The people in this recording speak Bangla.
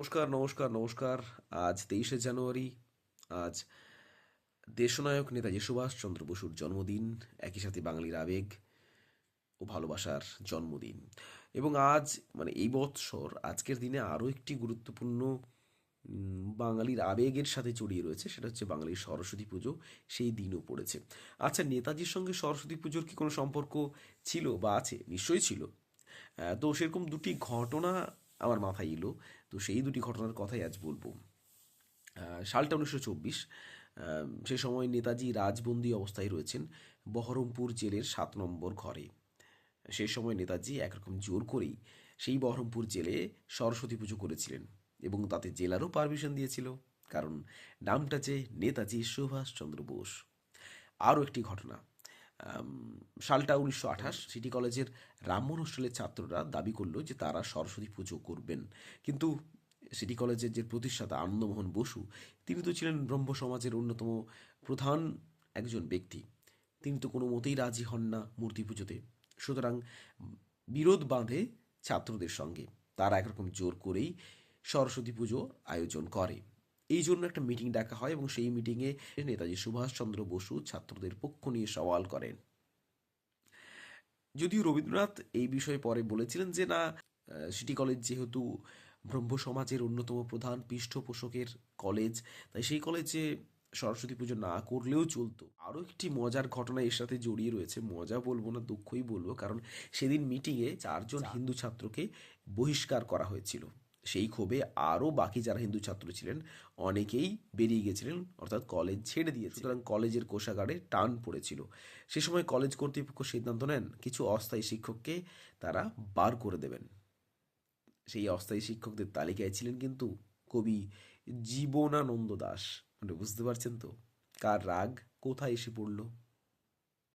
নমস্কার, নমস্কার, নমস্কার। আজ 23শে জানুয়ারি। আজ দেশনায়ক নেতাজি সুভাষচন্দ্র বসুর জন্মদিন। একই সাথে বাঙালির আবেগ ও ভালোবাসার জন্মদিন। এবং আজ এই বৎসর আজকের দিনে আরও একটি গুরুত্বপূর্ণ বাঙালির আবেগের সাথে জড়িয়ে রয়েছে, সেটা হচ্ছে বাঙালির সরস্বতী পুজো। সেই দিনও পড়েছে। আচ্ছা, নেতাজির সঙ্গে সরস্বতী পুজোর কি কোনো সম্পর্ক ছিল বা আছে? নিশ্চয়ই ছিল। তো সেরকম দুটি ঘটনা আমার মাথায় এলো। তো সেই দুটি ঘটনার কথাই আজ বলবো। সালটা 1924। সে সময় নেতাজি রাজবন্দী অবস্থায় রয়েছেন বহরমপুর জেলের 7 নম্বর ঘরে। সেই সময় নেতাজি একরকম জোর করেই সেই বহরমপুর জেলে সরস্বতী পুজো করেছিলেন, এবং তাতে জেলারও পারমিশন দিয়েছিল, কারণ নামটা যে নেতাজি সুভাষচন্দ্র বোস। আরও একটি ঘটনা। আম, সালটা 1928। সিটি কলেজের রামমোহন হোস্টেলের ছাত্ররা দাবি করলো যে তারা সরস্বতী পুজো করবেন। কিন্তু সিটি কলেজের যে প্রতিষ্ঠাতা আনন্দমোহন বসু, তিনি তো ছিলেন ব্রহ্ম সমাজের অন্যতম প্রধান একজন ব্যক্তি। তিনি তো কোনো মতেই রাজি হন না মূর্তি পুজোতে। সুতরাং বিরোধ বাঁধে ছাত্রদের সঙ্গে। তারা একরকম জোর করেই সরস্বতী পুজো আয়োজন করে। এই জন্য একটা মিটিং ডাকা হয়, এবং সেই মিটিংয়ে নেতাজি সুভাষচন্দ্র বসু ছাত্রদের পক্ষ নিয়ে সওয়াল করেন। যদিও রবীন্দ্রনাথ এই বিষয়ে পরে বলেছিলেন যে না, সিটি কলেজ যেহেতু ব্রহ্ম সমাজের অন্যতম প্রধান পৃষ্ঠপোষকের কলেজ, তাই সেই কলেজে সরস্বতী পুজো না করলেও চলতো। আরও একটি মজার ঘটনা এর সাথে জড়িয়ে রয়েছে। মজা বলবো না, দুঃখই বলবো, কারণ সেদিন মিটিংয়ে 4জন হিন্দু ছাত্রকে বহিষ্কার করা হয়েছিল। সেই ক্ষোভে আরও বাকি যারা হিন্দু ছাত্র ছিলেন অনেকেই বেরিয়ে গেছিলেন, অর্থাৎ কলেজ ছেড়ে দিয়েছে। সুতরাং কলেজের কোষাগারে টান পড়েছিল। সে সময় কলেজ কর্তৃপক্ষ সিদ্ধান্ত নেন কিছু অস্থায়ী শিক্ষককে তারা বার করে দেবেন। সেই অস্থায়ী শিক্ষকদের তালিকায় ছিলেন কিন্তু কবি জীবনানন্দ দাশ। বুঝতে পারছেন তো কার রাগ কোথায় এসে পড়ল?